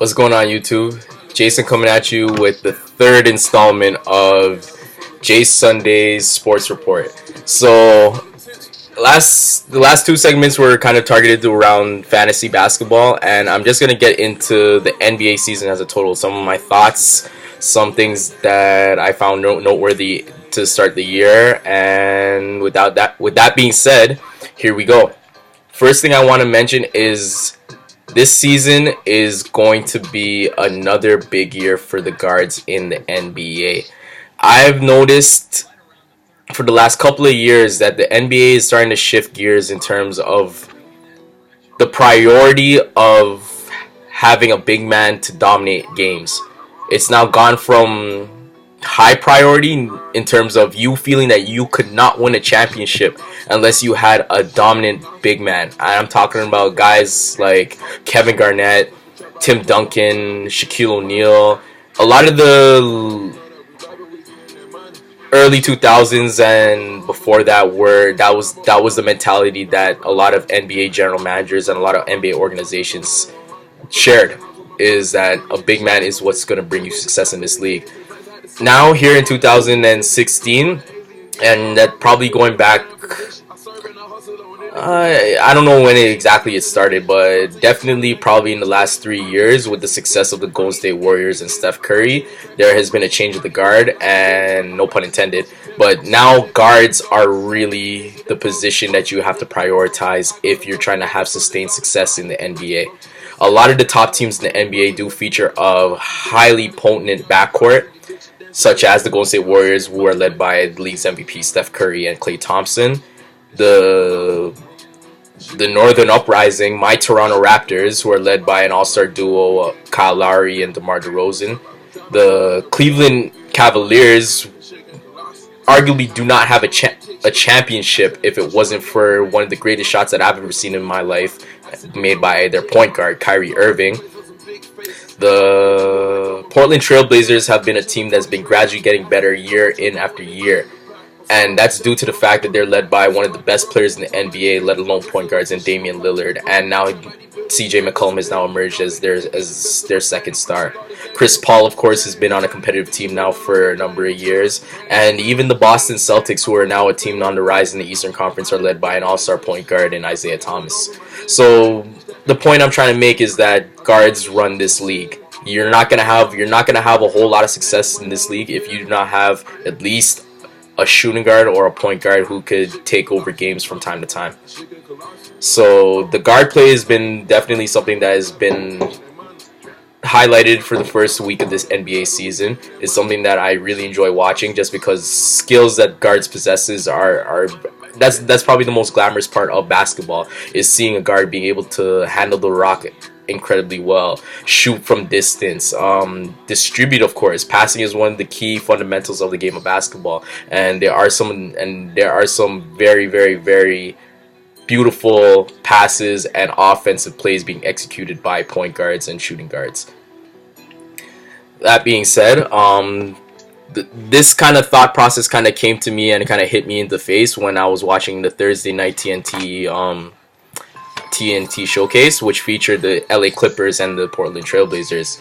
What's going on, YouTube? Jason coming at you with the third installment of Jay Sunday's Sports Report. So, the last two segments were kind of targeted around fantasy basketball, and I'm just gonna get into the NBA season as a total. Some of my thoughts, some things that I found noteworthy to start the year, and with that being said, here we go. First thing I want to mention is this season is going to be another big year for the guards in the NBA. I've noticed for the last couple of years that the NBA is starting to shift gears in terms of the priority of having a big man to dominate games. It's now gone from high priority in terms of you feeling that you could not win a championship unless you had a dominant big man. I'm talking about guys like Kevin Garnett, Tim Duncan, Shaquille O'Neal. A lot of the early 2000s and before that was the mentality that a lot of NBA general managers and a lot of NBA organizations shared, is that a big man is what's going to bring you success in this league. Now here in 2016, and that probably going back, I don't know when exactly it started, but definitely probably in the last 3 years with the success of the Golden State Warriors and Steph Curry, there has been a change of the guard, and no pun intended, but now guards are really the position that you have to prioritize if you're trying to have sustained success in the NBA. A lot of the top teams in the NBA do feature a highly potent backcourt, such as the Golden State Warriors, who are led by the league's MVP Steph Curry and Klay Thompson. The Northern Uprising, my Toronto Raptors, who are led by an all-star duo, Kyle Lowry and DeMar DeRozan. The Cleveland Cavaliers arguably do not have a championship if it wasn't for one of the greatest shots that I've ever seen in my life, made by their point guard, Kyrie Irving. The Portland Trailblazers have been a team that's been gradually getting better year in after year. And that's due to the fact that they're led by one of the best players in the NBA, let alone point guards, in Damian Lillard. And now CJ McCollum has now emerged as their second star. Chris Paul, of course, has been on a competitive team now for a number of years. And even the Boston Celtics, who are now a team on the rise in the Eastern Conference, are led by an all-star point guard in Isaiah Thomas. So the point I'm trying to make is that guards run this league. You're not gonna have a whole lot of success in this league if you do not have at least a shooting guard or a point guard who could take over games from time to time. So the guard play has been definitely something that has been highlighted for the first week of this NBA season. It's something that I really enjoy watching, just because skills that guards possesses are that's probably the most glamorous part of basketball, is seeing a guard being able to handle the rock incredibly well, shoot from distance, distribute. Of course, passing is one of the key fundamentals of the game of basketball, and there are some very, very, very beautiful passes and offensive plays being executed by point guards and shooting guards. That being said, this kind of thought process kind of came to me and kind of hit me in the face when I was watching the Thursday night TNT showcase, which featured the LA Clippers and the Portland Trailblazers.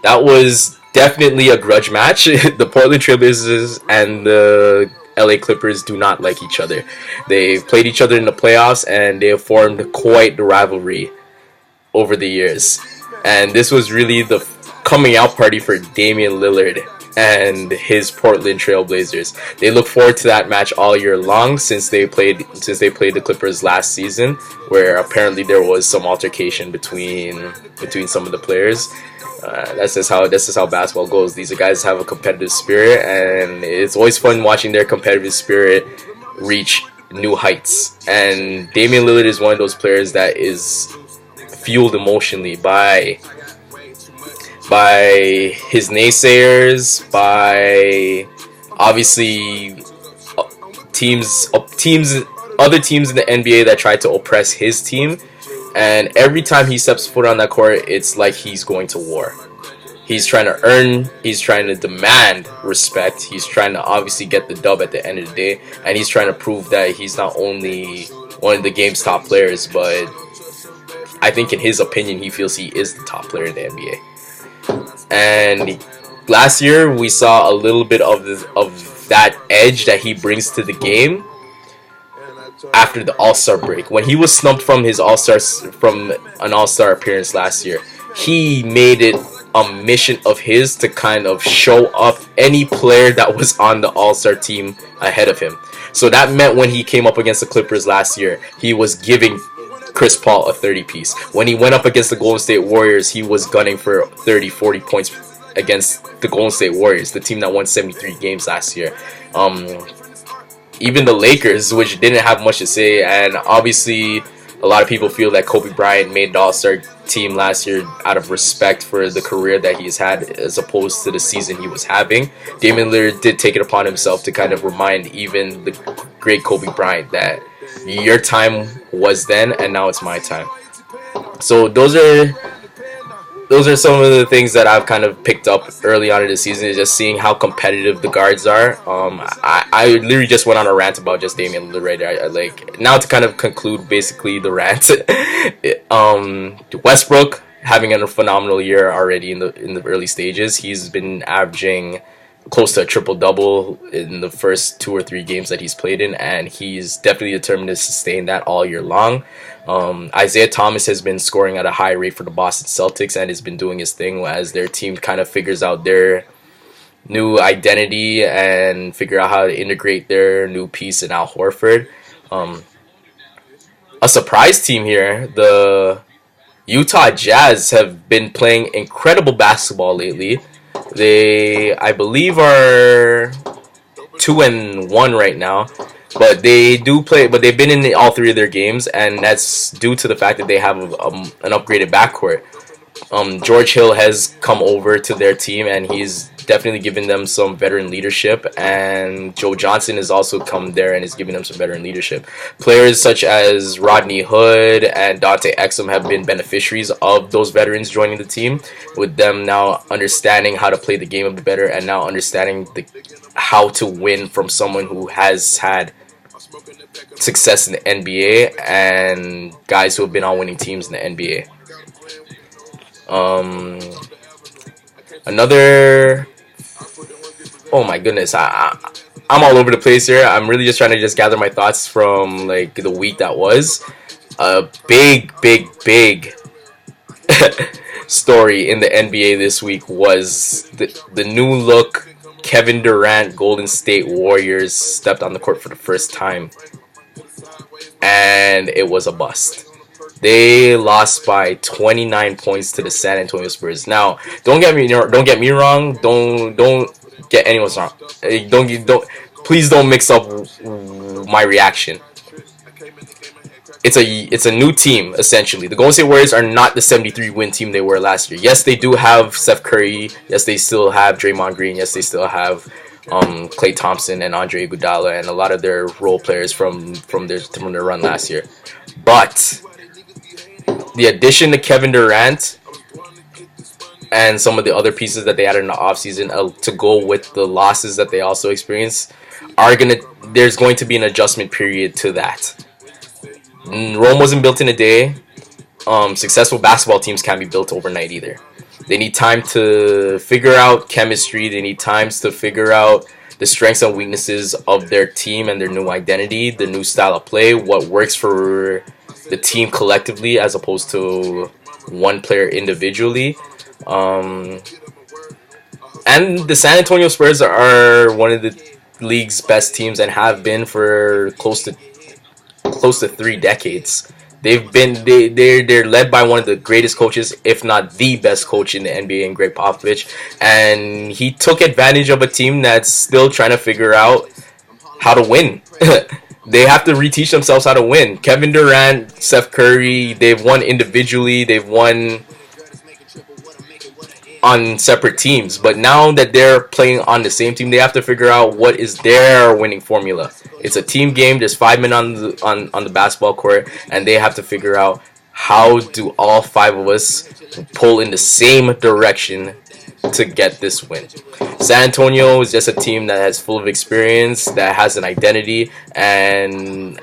That was definitely a grudge match. The Portland Trailblazers and the LA Clippers do not like each other. They've played each other in the playoffs, and they have formed quite the rivalry over the years. And this was really the coming out party for Damian Lillard and his Portland Trailblazers. They look forward to that match all year long since they played the Clippers last season, where apparently there was some altercation between some of the players. That's just how basketball goes. These guys have a competitive spirit, and it's always fun watching their competitive spirit reach new heights. And Damian Lillard is one of those players that is fueled emotionally by his naysayers, by obviously other teams in the NBA that try to oppress his team. And every time he steps foot on that court, it's like he's going to war. He's trying to demand respect. He's trying to obviously get the dub at the end of the day. And he's trying to prove that he's not only one of the game's top players, but I think in his opinion, he feels he is the top player in the NBA. And last year, we saw a little bit of that edge that he brings to the game after the All-Star break. When he was snubbed from an All-Star appearance last year, he made it a mission of his to kind of show up any player that was on the All-Star team ahead of him. So that meant when he came up against the Clippers last year, he was giving Chris Paul a 30-piece. When he went up against the Golden State Warriors, he was gunning for 30, 40 points against the Golden State Warriors, the team that won 73 games last year. Even the Lakers, which didn't have much to say, and obviously a lot of people feel that Kobe Bryant made the All-Star team last year out of respect for the career that he's had as opposed to the season he was having. Damian Lillard did take it upon himself to kind of remind even the great Kobe Bryant that your time was then and now it's my time. So those are some of the things that I've kind of picked up early on in the season, is just seeing how competitive the guards are. I literally just went on a rant about just Damian Lillard right there. Like, now to kind of conclude basically the rant, Westbrook having a phenomenal year already in the early stages. He's been averaging close to a triple-double in the first 2 or 3 games that he's played in, and he's definitely determined to sustain that all year long. Isaiah Thomas has been scoring at a high rate for the Boston Celtics and has been doing his thing as their team kind of figures out their new identity and figure out how to integrate their new piece in Al Horford. A surprise team here, the Utah Jazz, have been playing incredible basketball lately. They, I believe, are 2-1 right now. But they do play. But they've been in all 3 of their games, and that's due to the fact that they have an upgraded backcourt. George Hill has come over to their team, and he's definitely given them some veteran leadership. And Joe Johnson has also come there and is giving them some veteran leadership. Players such as Rodney Hood and Dante Exum have been beneficiaries of those veterans joining the team, with them now understanding how to play the game a bit better and now understanding how to win from someone who has had success in the NBA and guys who have been on winning teams in the NBA. Oh my goodness, I'm all over the place here. I'm really just trying to just gather my thoughts from like the week that was. A big story in the NBA this week was the new look Kevin Durant Golden State Warriors stepped on the court for the first time, and it was a bust. They lost by 29 points to the San Antonio Spurs. Now, don't get me wrong. Don't get anyone's wrong. Please don't mix up my reaction. It's a new team essentially. The Golden State Warriors are not the 73-win team they were last year. Yes, they do have Steph Curry. Yes, they still have Draymond Green. Yes, they still have Klay Thompson and Andre Iguodala and a lot of their role players from their run last year. But the addition to Kevin Durant and some of the other pieces that they added in the offseason to go with the losses that they also experienced there's going to be an adjustment period to that. Rome wasn't built in a day. Successful basketball teams can't be built overnight either. They need time to figure out chemistry. They need times to figure out the strengths and weaknesses of their team and their new identity, the new style of play, what works for the team collectively as opposed to one player individually. And the San Antonio Spurs are one of the league's best teams and have been for close to 3 decades. They're led by one of the greatest coaches, if not the best coach in the NBA, in Greg Popovich, and he took advantage of a team that's still trying to figure out how to win. They have to reteach themselves how to win. Kevin Durant, Steph Curry, they've won individually, they've won on separate teams, but now that they're playing on the same team, they have to figure out what is their winning formula. It's a team game. There's 5 men on the basketball court, and they have to figure out how do all 5 of us pull in the same direction to get this win. San Antonio is just a team that has full of experience, that has an identity, and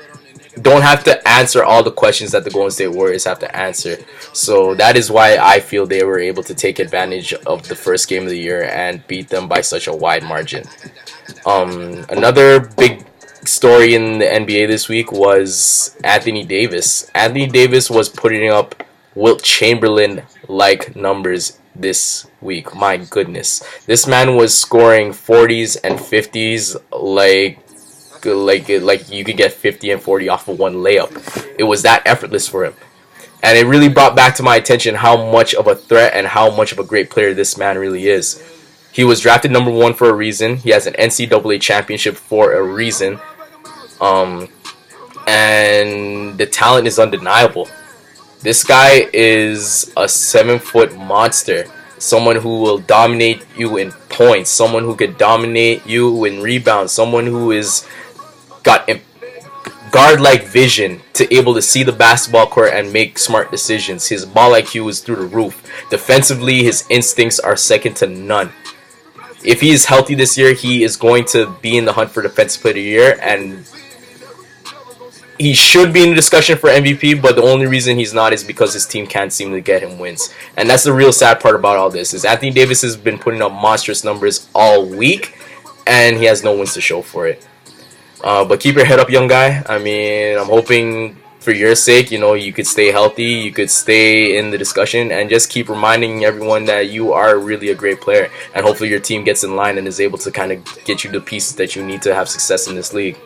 don't have to answer all the questions that the Golden State Warriors have to answer. So that is why I feel they were able to take advantage of the first game of the year and beat them by such a wide margin. Another big story in the NBA this week was Anthony Davis. Anthony Davis was putting up Wilt Chamberlain like numbers this week. My goodness, this man was scoring 40s and 50s like you could get 50 and 40 off of one layup. It was that effortless for him. And it really brought back to my attention how much of a threat and how much of a great player this man really is. He was drafted number 1 for a reason. He has an NCAA championship for a reason. And the talent is undeniable. This guy is a 7-foot monster. Someone who will dominate you in points. Someone who could dominate you in rebounds. Someone who is got guard-like vision to able to see the basketball court and make smart decisions. His ball IQ is through the roof. Defensively, his instincts are second to none. If he is healthy this year, he is going to be in the hunt for Defensive Player of the Year, and he should be in the discussion for MVP, but the only reason he's not is because his team can't seem to get him wins. And that's the real sad part about all this, is Anthony Davis has been putting up monstrous numbers all week, and he has no wins to show for it. But keep your head up, young guy. I mean, I'm hoping for your sake, you could stay healthy, you could stay in the discussion, and just keep reminding everyone that you are really a great player. And hopefully your team gets in line and is able to kind of get you the pieces that you need to have success in this league.